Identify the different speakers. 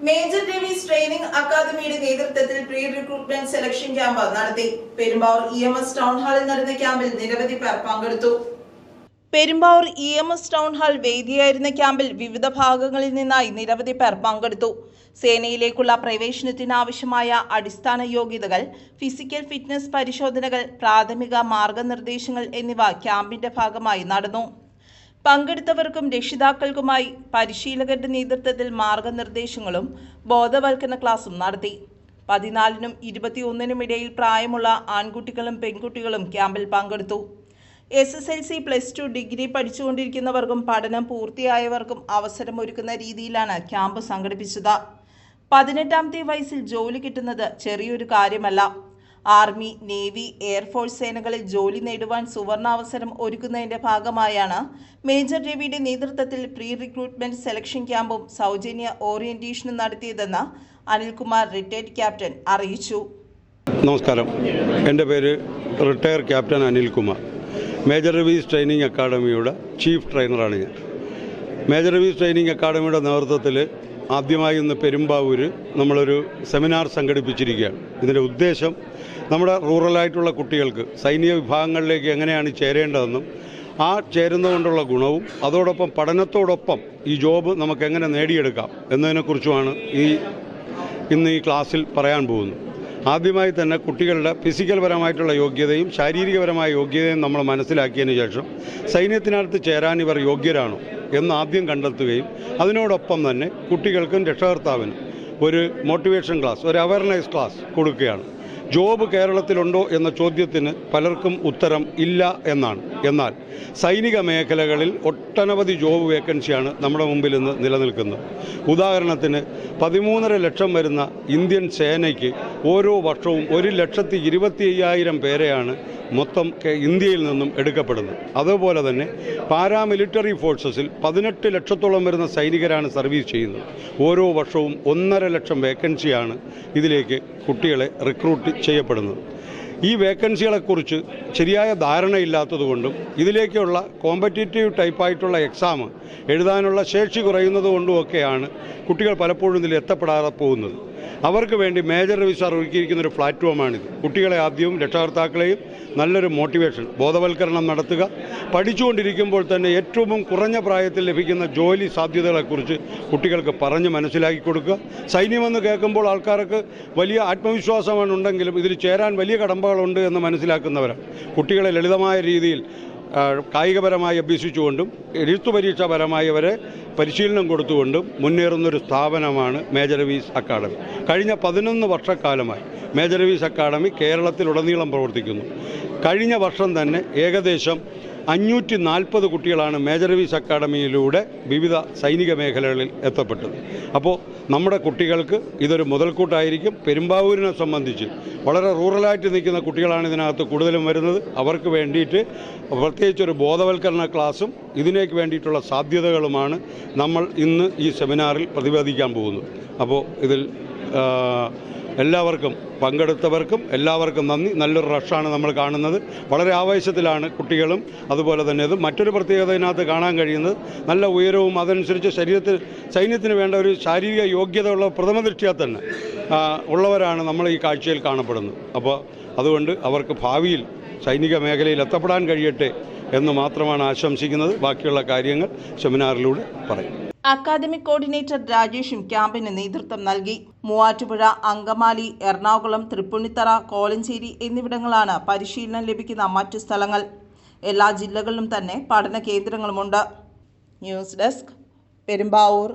Speaker 1: Major Raviz training അക്കാദമിയുടെ നേതൃത്വത്തിൽ pre recruitment selection camp നടത്തി. പെരുമ്പാവൂർ EMS ടൗൺ ഹാളിൽ നടന്ന ക്യാമ്പിൽ നിരവധി പേർ പങ്കെടുത്തു. പെരുമ്പാവൂർ EMS ടൗൺ ഹാൾ വേദിയായിരുന്ന ക്യാമ്പിൽ വിവിധ ഭാഗങ്ങളിൽ നിന്നായി നിരവധി പേർ പങ്കെടുത്തു. സേനയിലേക്കുള്ള പ്രവേശനത്തിന് ആവശ്യമായ അടിസ്ഥാന യോഗ്യതകൾ, ഫിസിക്കൽ ഫിറ്റ്നസ് പരിശോധനകൾ, പ്രാഥമിക മാർഗനിർദ്ദേശങ്ങൾ എന്നിവ ക്യാമ്പിന്റെ ഭാഗമായി നടന്നു. പങ്കെടുത്തവർക്കും രക്ഷിതാക്കൾക്കുമായി പരിശീലകരുടെ നേതൃത്വത്തിൽ മാർഗനിർദ്ദേശങ്ങളും ബോധവൽക്കരണ ക്ലാസും നടത്തി. 14-നും 21-നും ഇടയിൽ പ്രായമുള്ള ആൺകുട്ടികളും പെൺകുട്ടികളും ക്യാമ്പിൽ പങ്കെടുത്തു. SSLC, +2, ഡിഗ്രി പഠിച്ചുകൊണ്ടിരിക്കുന്നവർക്കും പഠനം പൂർത്തിയായവർക്കും അവസരമൊരുക്കുന്ന രീതിയിലാണ് ക്യാമ്പ് സംഘടിപ്പിച്ചത്. 18ാമത്തെ വയസ്സിൽ ജോലി കിട്ടുന്നത് ചെറിയൊരു കാര്യമല്ല. ആർമി, നേവി, എയർഫോഴ്സ് സേനകളിൽ ജോലി നേടുവാൻ സുവർണാവസരം ഒരുക്കുന്നതിന്റെ ഭാഗമായാണ് മേജർ രവിയുടെ നേതൃത്വത്തിൽ പ്രീ റിക്രൂട്ട്മെന്റ് സെലക്ഷൻ ക്യാമ്പും സൗജന്യ ഓറിയന്റേഷനും നടത്തിയതെന്ന് അനിൽകുമാർ, റിട്ടയർഡ് ക്യാപ്റ്റൻ, അറിയിച്ചു.
Speaker 2: നമസ്കാരം, എൻ്റെ പേര് retired captain Anilkumar. Major Ravi's training അക്കാദമിയുടെ ചീഫ് ട്രെയിനറാണ് ഞാൻ. മേജർ രവീസ് ട്രെയിനിങ് അക്കാദമിയുടെ നേതൃത്വത്തിൽ ആദ്യമായി ഇന്ന് പെരുമ്പാവൂർ നമ്മളൊരു സെമിനാർ സംഘടിപ്പിച്ചിരിക്കുകയാണ്. ഇതിൻ്റെ ഉദ്ദേശം നമ്മുടെ റൂറലായിട്ടുള്ള കുട്ടികൾക്ക് സൈനിക വിഭാഗങ്ങളിലേക്ക് എങ്ങനെയാണ് ചേരേണ്ടതെന്നും ആ ചേരുന്നതുകൊണ്ടുള്ള ഗുണവും അതോടൊപ്പം പഠനത്തോടൊപ്പം ഈ ജോബ് നമുക്ക് എങ്ങനെ നേടിയെടുക്കാം എന്നതിനെക്കുറിച്ചുമാണ് ഇന്ന് ഈ ക്ലാസ്സിൽ പറയാൻ പോകുന്നത്. ആദ്യമായി തന്നെ കുട്ടികളുടെ ഫിസിക്കൽപരമായിട്ടുള്ള യോഗ്യതയും ശാരീരികപരമായ യോഗ്യതയും നമ്മൾ മനസ്സിലാക്കിയതിന് ശേഷം സൈന്യത്തിനകത്ത് ചേരാൻ ഇവർ യോഗ്യരാണോ എന്ന് ആദ്യം കണ്ടെത്തുകയും അതിനോടൊപ്പം തന്നെ കുട്ടികൾക്കും രക്ഷകർത്താവിനും ഒരു മോട്ടിവേഷൻ ക്ലാസ്, ഒരു അവയർനെസ് ക്ലാസ് കൊടുക്കുകയാണ്. ജോബ് കേരളത്തിലുണ്ടോ എന്ന ചോദ്യത്തിന് പലർക്കും ഉത്തരം ഇല്ല എന്നാണ്. എന്നാൽ സൈനിക മേഖലകളിൽ ഒട്ടനവധി ജോബ് വേക്കൻസിയാണ് നമ്മുടെ മുമ്പിൽ ഇന്ന് നിലനിൽക്കുന്നത്. ഉദാഹരണത്തിന് 13.5 ലക്ഷം വരുന്ന ഇന്ത്യൻ സേനയ്ക്ക് ഓരോ വർഷവും 1,25,000 പേരെയാണ് മൊത്തം ഇന്ത്യയിൽ നിന്നും എടുക്കപ്പെടുന്നത്. അതുപോലെ തന്നെ പാരാമിലിറ്ററി ഫോഴ്സസിൽ 18 ലക്ഷത്തോളം വരുന്ന സൈനികരാണ് സർവീസ് ചെയ്യുന്നത്. ഓരോ വർഷവും 1.5 ലക്ഷം വേക്കൻസിയാണ് ഇതിലേക്ക് കുട്ടികളെ റിക്രൂട്ട് ചെയ്യപ്പെടുന്നത്. ഈ വേക്കൻസികളെക്കുറിച്ച് ശരിയായ ധാരണയില്ലാത്തതുകൊണ്ടും ഇതിലേക്കുള്ള കോമ്പറ്റീറ്റീവ് ടൈപ്പായിട്ടുള്ള എക്സാം എഴുതാനുള്ള ശേഷി കുറയുന്നതുകൊണ്ടുമൊക്കെയാണ് കുട്ടികൾ പലപ്പോഴും ഇതിൽ എത്തപ്പെടാതെ പോകുന്നത്. അവർക്ക് വേണ്ടി മേജർ രവീസ് സാർ ഒരുക്കിയിരിക്കുന്ന ഒരു പ്ലാറ്റ്ഫോമാണിത്. കുട്ടികളെ ആദ്യവും രക്ഷകർത്താക്കളെയും നല്ലൊരു മോട്ടിവേഷൻ, ബോധവൽക്കരണം നടത്തുക. പഠിച്ചുകൊണ്ടിരിക്കുമ്പോൾ തന്നെ ഏറ്റവും കുറഞ്ഞ പ്രായത്തിൽ ലഭിക്കുന്ന ജോലി സാധ്യതകളെക്കുറിച്ച് കുട്ടികൾക്ക് പറഞ്ഞ് മനസ്സിലാക്കി കൊടുക്കുക. സൈന്യമെന്ന് കേൾക്കുമ്പോൾ ആൾക്കാർക്ക് വലിയ ആത്മവിശ്വാസമാണ് ഉണ്ടെങ്കിലും ഇതിൽ ചേരാൻ വലിയ കടമ്പകളുണ്ട് എന്ന് മനസ്സിലാക്കുന്നവരാണ്. കുട്ടികളെ ലളിതമായ രീതിയിൽ കായികപരമായി അഭ്യസിച്ചുകൊണ്ടും എഴുത്തു പരീക്ഷാപരമായി അവരെ പരിശീലനം കൊടുത്തുകൊണ്ടും മുന്നേറുന്നൊരു സ്ഥാപനമാണ് മേജർ രവീസ് അക്കാദമി. കഴിഞ്ഞ 11 വർഷക്കാലമായി മേജർ രവീസ് അക്കാദമി കേരളത്തിലുടനീളം പ്രവർത്തിക്കുന്നു. കഴിഞ്ഞ വർഷം തന്നെ ഏകദേശം 540 കുട്ടികളാണ് മേജർ രവീസ് അക്കാദമിയിലൂടെ വിവിധ സൈനിക മേഖലകളിൽ എത്തപ്പെട്ടത്. അപ്പോൾ നമ്മുടെ കുട്ടികൾക്ക് ഇതൊരു മുതൽക്കൂട്ടായിരിക്കും. പെരുമ്പാവൂരിനെ സംബന്ധിച്ച് വളരെ റൂറലായിട്ട് നിൽക്കുന്ന കുട്ടികളാണ് ഇതിനകത്ത് കൂടുതലും വരുന്നത്. അവർക്ക് വേണ്ടിയിട്ട് പ്രത്യേകിച്ചൊരു ബോധവൽക്കരണ ക്ലാസ്സും ഇതിനേക്ക് വേണ്ടിയിട്ടുള്ള സാധ്യതകളുമാണ് നമ്മൾ ഇന്ന് ഈ സെമിനാറിൽ പ്രതിപാദിക്കാൻ പോകുന്നത്. അപ്പോൾ ഇതിൽ എല്ലാവർക്കും, പങ്കെടുത്തവർക്കും എല്ലാവർക്കും നന്ദി. നല്ലൊരു റഷാണ് നമ്മൾ കാണുന്നത്. വളരെ ആവേശത്തിലാണ് കുട്ടികളും. അതുപോലെ തന്നെ ഇത് മറ്റൊരു പ്രത്യേകത ഇതിനകത്ത് കാണാൻ കഴിയുന്നത് നല്ല ഉയരവും അതനുസരിച്ച് സൈന്യത്തിന് വേണ്ട ഒരു ശാരീരിക യോഗ്യതയുള്ള പ്രഥമദൃഷ്ട്യാ തന്നെ ഉള്ളവരാണ് നമ്മൾ ഈ കാഴ്ചയിൽ കാണപ്പെടുന്നത്. അപ്പോൾ അതുകൊണ്ട് അവർക്ക് ഭാവിയിൽ സൈനിക മേഖലയിൽ എത്തപ്പെടാൻ കഴിയട്ടെ എന്ന് മാത്രമാണ് ആശംസിക്കുന്നത്. ബാക്കിയുള്ള കാര്യങ്ങൾ സെമിനാറിലൂടെ പറയും.
Speaker 1: അക്കാദമിക് കോർഡിനേറ്റർ രാജേഷും ക്യാമ്പിന് നേതൃത്വം നൽകി. മൂവാറ്റുപുഴ, അങ്കമാലി, എറണാകുളം, തൃപ്പൂണിത്തറ, കോലഞ്ചേരി എന്നിവിടങ്ങളാണ് പരിശീലനം ലഭിക്കുന്ന മറ്റു സ്ഥലങ്ങൾ. എല്ലാ ജില്ലകളിലും തന്നെ പഠന കേന്ദ്രങ്ങളുമുണ്ട്. News desk, Perumbavoor.